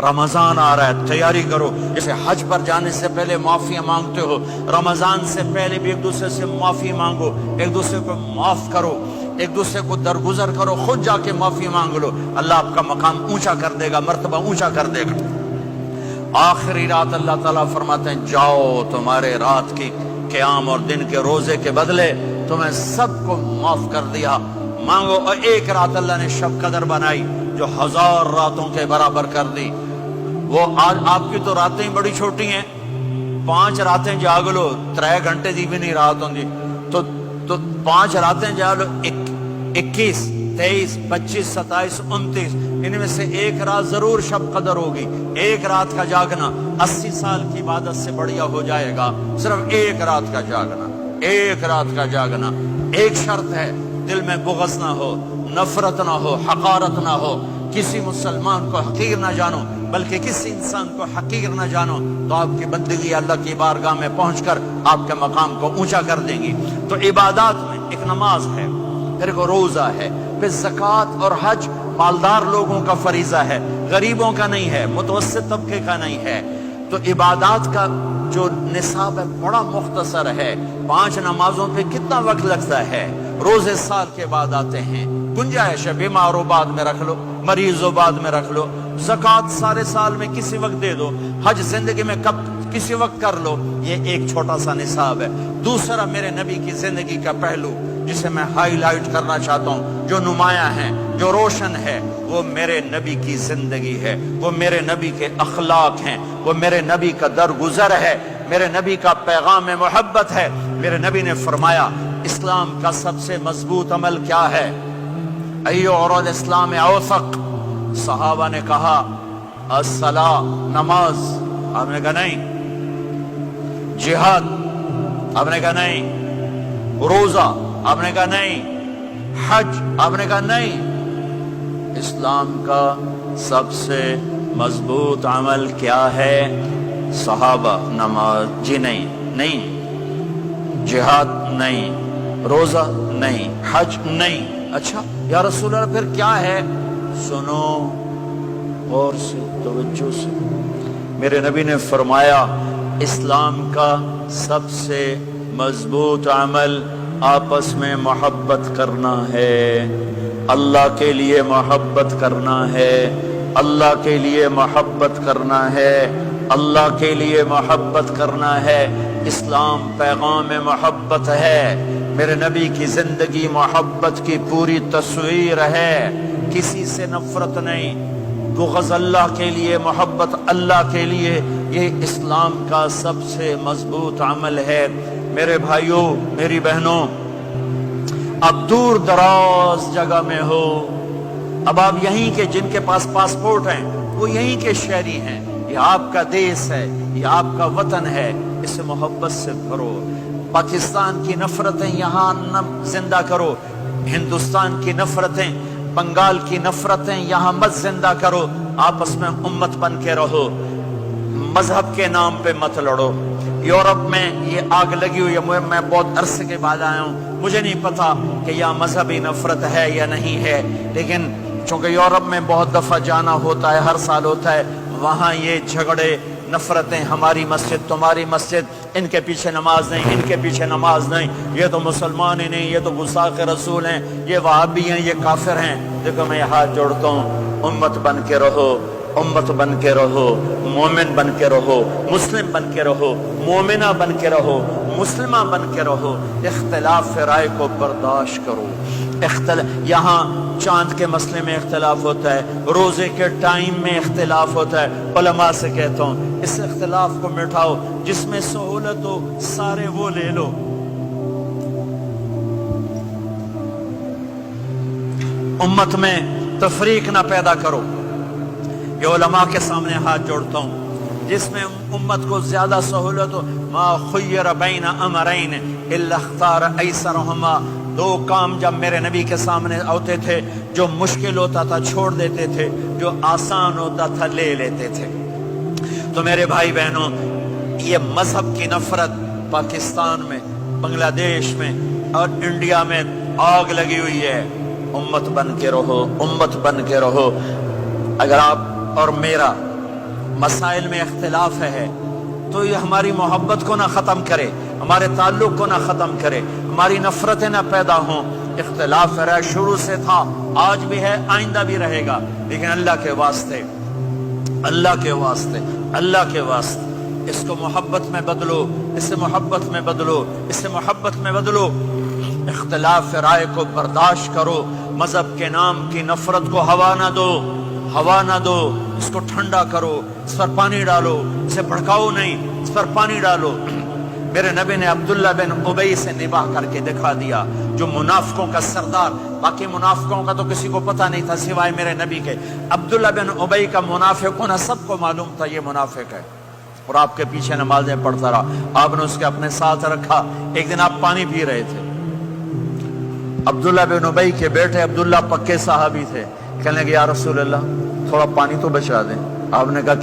رمضان آ رہا ہے، تیاری کرو. جیسے حج پر جانے سے پہلے معافیاں مانگتے ہو، رمضان سے پہلے بھی ایک دوسرے سے معافی مانگو، ایک دوسرے کو معاف کرو، ایک دوسرے کو درگزر کرو، خود جا کے معافی مانگ لو. اللہ آپ کا مقام اونچا کر دے گا، مرتبہ اونچا کر دے گا. آخری رات اللہ تعالیٰ فرماتے ہیں جاؤ، تمہارے رات کی قیام اور دن کے روزے کے بدلے تمہیں سب کو معاف کر دیا. مانگو. اور ایک رات اللہ نے شب قدر بنائی جو 1000 راتوں کے برابر کر دی. وہ آج آپ کی تو راتیں بڑی چھوٹی ہیں، 5 راتیں جاگ لو، 3 گھنٹے دی بھی نہیں رات ہوندی، تو 5 راتیں جاگ لو، 21 23 25 27 29 ان میں سے ایک رات ضرور شب قدر ہوگی. ایک رات کا جاگنا 80 سال کی عبادت سے بڑھیا ہو جائے گا. صرف ایک رات کا جاگنا، ایک رات کا جاگنا. ایک شرط ہے، دل میں بغض نہ ہو، نفرت نہ ہو، حقارت نہ ہو. کسی مسلمان کو حقیر نہ جانو، بلکہ کسی انسان کو حقیر نہ جانو، تو آپ کی بندگی اللہ کی بارگاہ میں پہنچ کر آپ کے مقام کو اونچا کر دیں گی. تو عبادات میں ایک نماز ہے، پھر ایک روزہ ہے، پھر زکوٰۃ اور حج مالدار لوگوں کا فریضہ ہے، غریبوں کا نہیں ہے، متوسط طبقے کا نہیں ہے. تو عبادات کا جو نصاب ہے بڑا مختصر ہے. 5 نمازوں پہ کتنا وقت لگتا ہے؟ روزے سال کے بعد آتے ہیں، گنجائش ہے، بیمار ہو بعد میں رکھ لو، مریض ہو بعد میں رکھ لو. زکوٰۃ سارے سال میں کسی وقت دے دو، حج زندگی میں کب کسی وقت کر لو. یہ ایک چھوٹا سا نصاب ہے. دوسرا میرے نبی کی زندگی کا پہلو جسے میں ہائی لائٹ کرنا چاہتا ہوں، جو نمایاں ہے، جو روشن ہے، وہ میرے نبی کی زندگی ہے، وہ میرے نبی کے اخلاق ہیں، وہ میرے نبی کا درگزر ہے، میرے نبی کا پیغام محبت ہے. میرے نبی نے فرمایا اسلام کا سب سے مضبوط عمل کیا ہے؟ ایو اور الاسلام اوثق. صحابہ نے کہا الصلاۃ، نماز. آپ نے کہا نہیں. جہاد. آپ نے کہا نہیں. روزہ. آپ نے کہا نہیں. حج. آپ نے کہا نہیں. اسلام کا سب سے مضبوط عمل کیا ہے؟ صحابہ. نماز. جی نہیں. جہاد نہیں. روزہ نہیں. حج نہیں. اچھا یا رسول اللہ پھر کیا ہے؟ سنو غور سے، توجہ سے. میرے نبی نے فرمایا اسلام کا سب سے مضبوط عمل آپس میں محبت کرنا ہے. اللہ کے لیے محبت کرنا ہے، اللہ کے لیے محبت کرنا ہے، اللہ کے لیے محبت کرنا ہے. اسلام پیغام محبت ہے. میرے نبی کی زندگی محبت کی پوری تصویر ہے. کسی سے نفرت نہیں، بغض اللہ کے لیے، محبت اللہ کے لیے. یہ اسلام کا سب سے مضبوط عمل ہے. میرے بھائیوں، میری بہنوں، اب دور دراز جگہ میں ہو، اب آپ یہیں کے، جن کے پاس پاسپورٹ ہیں وہ یہیں کے شہری ہیں. یہ آپ کا دیس ہے، یہ آپ کا وطن ہے. اسے محبت سے بھرو. پاکستان کی نفرتیں یہاں نہ زندہ کرو، ہندوستان کی نفرتیں، بنگال کی نفرتیں یہاں مت زندہ کرو. آپس میں امت بن کے رہو، مذہب کے نام پہ مت لڑو. یورپ میں یہ آگ لگی ہوئی ہے. میں بہت عرصے کے بعد آیا ہوں، مجھے نہیں پتا کہ یہاں مذہبی نفرت ہے یا نہیں ہے، لیکن چونکہ یورپ میں بہت دفعہ جانا ہوتا ہے، ہر سال ہوتا ہے، وہاں یہ جھگڑے، نفرتیں، ہماری مسجد تمہاری مسجد، ان کے پیچھے نماز نہیں، ان کے پیچھے نماز نہیں، یہ تو مسلمان ہی نہیں، یہ تو گستاخ رسول ہیں، یہ وہابی ہیں، یہ کافر ہیں. دیکھو میں ہاتھ جوڑتا ہوں، امت بن کے رہو، امت بن کے رہو، مومن بن کے رہو، مسلم بن کے رہو، مومنہ بن کے رہو، مسلمہ بن کے رہو. اختلاف رائے کو برداشت کرو. یہاں چاند کے مسئلے میں اختلاف ہوتا ہے، روزے کے ٹائم میں اختلاف ہوتا ہے. علماء سے کہتا ہوں اس اختلاف کو مٹھاؤ. جس میں سہولت ہو سارے وہ لے لو. امت میں تفریق نہ پیدا کرو. یہ علماء کے سامنے ہاتھ جوڑتا ہوں، جس میں امت کو زیادہ سہولت ہو. ما خیر بین امرین الا اختار ایسرہما. 2 کام جب میرے نبی کے سامنے ہوتے تھے، جو مشکل ہوتا تھا چھوڑ دیتے تھے، جو آسان ہوتا تھا لے لیتے تھے. تو میرے بھائی بہنوں، یہ مذہب کی نفرت پاکستان میں، بنگلہ دیش میں اور انڈیا میں آگ لگی ہوئی ہے. امت بن کے رہو، امت بن کے رہو. اگر آپ اور میرا مسائل میں اختلاف ہے تو یہ ہماری محبت کو نہ ختم کرے، ہمارے تعلق کو نہ ختم کرے، ہماری نفرتیں نہ پیدا ہوں۔ اختلاف ہے، شروع سے تھا، آج بھی ہے، آئندہ بھی رہے گا، لیکن اللہ کے واسطے، اللہ کے واسطے، اللہ کے واسطے اس کو محبت میں بدلو، اس سے محبت میں بدلو، اس سے محبت میں بدلو۔ اختلاف رائے کو برداشت کرو، مذہب کے نام کی نفرت کو ہوا نہ دو، ہوا نہ دو، اس کو ٹھنڈا کرو، اس پر پانی ڈالو، اسے بھڑکاؤ نہیں، اس پر پانی ڈالو۔ میرے نبی نے عبداللہ بن ابی سے نباہ کر کے دکھا دیا، جو منافقوں کا سردار، باقی منافقوں کا تو کسی کو پتہ نہیں تھا سوائے میرے نبی کے، عبداللہ بن ابی کا منافق ہونا سب کو معلوم تھا، یہ منافق ہے، اور آپ کے پیچھے نمازیں پڑھتا رہا۔ آپ نے اس کے اپنے ساتھ رکھا، ایک دن آپ پانی پی رہے تھے، عبداللہ بن ابی کے بیٹے عبداللہ پکے صحابی تھے، کہنے لگے یا رسول اللہ تھوڑا پانی تو بچا دیں۔ آپ نے کہا